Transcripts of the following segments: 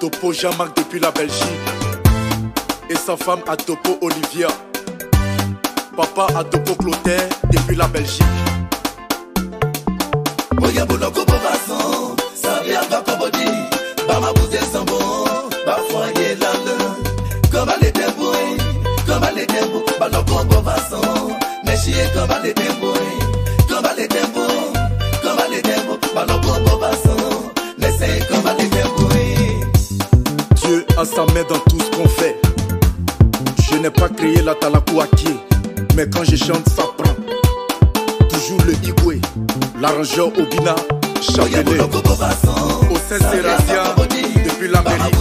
Adopo Jean-Marc depuis la Belgique. Et sa femme Adopo Olivia. Papa Adopo Clotaire depuis la Belgique. Oya bonoko bobason, sabia bakobodi, bama bouze sambo, ba foyer lande. Comme elle était bouée, comme elle était beau, bonoko bobason, méchier comme elle était bouée, comme elle était beau, comme elle était beau, bonoko bobason, laissez comme elle était bouée. Dieu a sa main dans tout ce qu'on fait. Je n'ai pas créé la Talakouaki, mais quand je chante ça prend. Toujours le Igwe, l'arrangeur Obina, Chapelé, au Saint-Sérastien, depuis l'Amérique,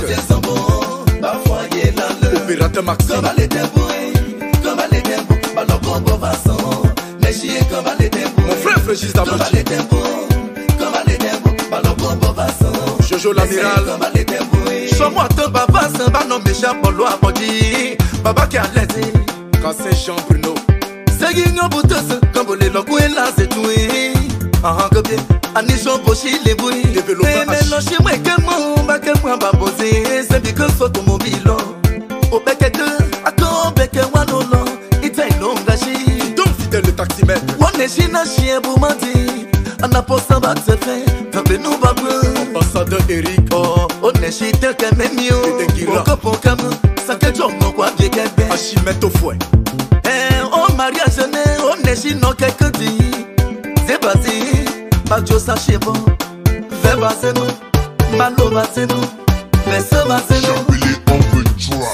opérateur Maxime. Mon frère Frégis Dabachi, Jojo l'amiral. Sois-moi ton papa, c'est pas non méchant pour l'eau à body. Papa qui a l'aise, Cassé Jean Bruno. Seguinho butoso, comme les locaux et là c'est tout. Ah, que bien, Anisho Boshi les bouilles. Mais non, chez moi, que moi, va poser. C'est bien que automobile. Au bec de, à ton bec, wanolo. Il est long gâché. Donc fidèle le taximètre. On est china chien pour mandi. On a pas ça, va se faire. Quand nous va bien. Ambassadeur Eric. Oh, on est chita quand même mieux. Au copo comme ça que j'en ai quoi bien qu'elle est. Achimètre au fouet. Oh mariage né, on est chino quelque dit. C'est basé, pas de sachet bon. Fais basé nous, malo basé nous. Fais ce basé nous.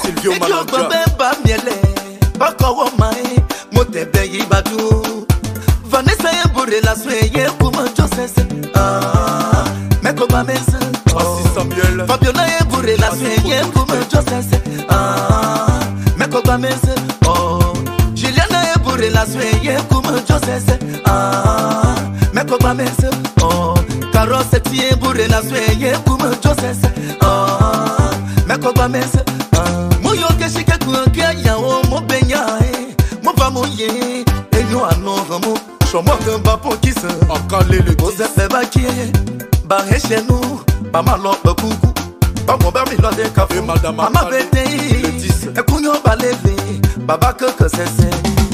Silvio Malonga. Pas miele, pas quoi maï. Moté beyi badou. Vanessa y pour relation y pour mon Joseph. Ah, mais comment mais ça? Assis Samuel. Fabiola y pour relation y pour mon Joseph. Ah, mais comment mais ça? Oh. Relation yé comme Joseph. Ah, mais comment mais oh, Carole c'est tié pour relation yé comme Joseph. Ah, mais comment mais moi yo que chike kuankia ya o mo benya mo va mo yé et nous anon ramo chomo que ba pour qui ça Akale le Joseph c'est ba qui ba chez nous ba malo ba coucou ba mo ba mi lo de café madame mama bete le 10 e kunyo ba lele baba que c'est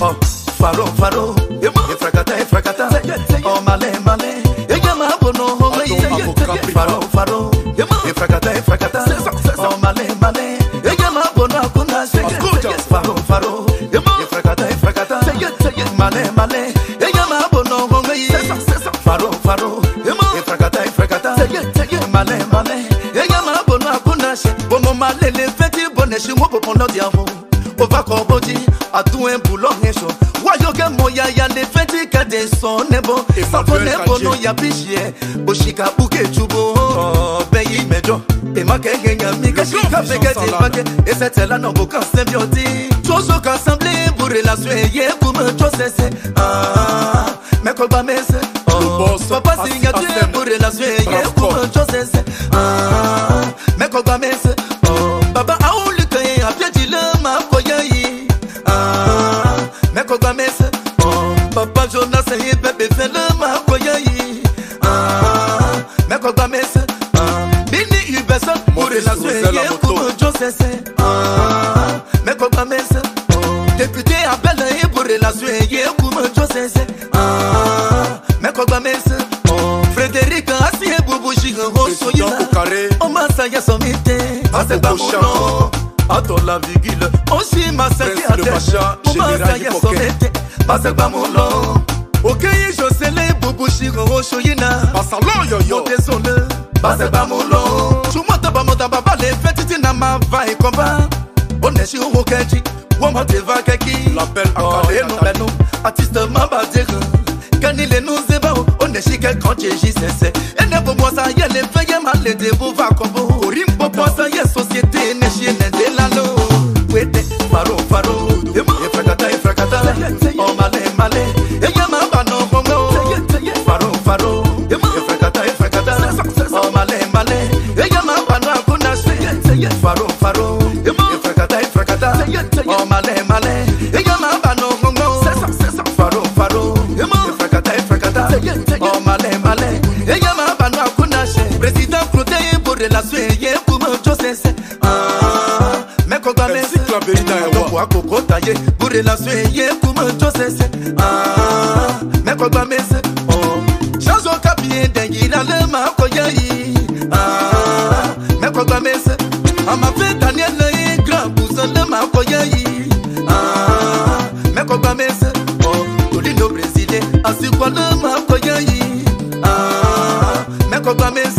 oh Faro, faro, efrakata, oh malé, et yama bono, faro, faro, efrakata, oh malé, et yama bono, faro, faro, efrakata, malé, et yama bono, faro, efrakata, malé, et yama bono, bono malé, les petits bonnets, chez moi pour prendre diamant. On va corboji à tout un boulot et chaud. Wayoga moya ya les fêtes qui des sons nebo. Ça connaît bono ya bichier. Boshika bouke chubo. Oh bayi medo. Et ma kenya mika shika peke te pake. Et c'est là non bokan symbioti. Toujours qu'assemblé pour relation yé comme Joseph. Ah mais quoi ba messe. Oh papa signature pour relation yé comme Joseph. Ah mais quoi ba messe. Oh baba a olu kay a pied de ma Papa Jonas et bébé fait le makoyayi. Ah, mais quoi mais Bini Ubeson pour relation yé comme Joseph. Ah, mais quoi mais député appelle et pour relation yé comme Joseph. Ah, mais quoi mais Frédéric Assie Boubou Chiron Soyina. On m'a saillé son mité. Ah c'est pas mon nom. Attends la vigile, aussi ma sèche à terre. On m'a saillé son mité. Passez pas mon nom. Ok, je sais les boubou Chiron Soyina. Passalon yo-yo. Désolé. Passez pas mon nom. Je m'entends pas mon tabac, les fêtes, tu n'as ma va et combat. On est sur mon keji. On m'a dit va keki. L'appel à Calais. Non, artiste m'a battu. Quand il est nous ébao, on est chez quelqu'un qui est et ne peut pas ça y est, les feuilles mal les dévoues va comme vous. Rimpo pas ça y est, société, n'est chien, n'est de la l'eau. Ouété, faro, efrakata, oh malé, et yama bano bongo. Faro, efrakata, oh malé, et yama bano akunashi. Faro, efrakata, oh malé, et yama bano bongo. Faro, efrakata, oh malé, et yama bano akunashi. Président Clotaire pour relation yé pour Joseph. ainsi que la vérité est roi. Pour relation et comme Joseph. Mais quoi ba messe? Oh, change au capier dengi na le ma koyayi. Mais quoi ba messe? Ma fête Daniel le grand bouson le ma koyayi. Mais quoi ba messe? Oh, Tolino Brésilien, asi quoi le ma koyayi. Mais quoi ba messe?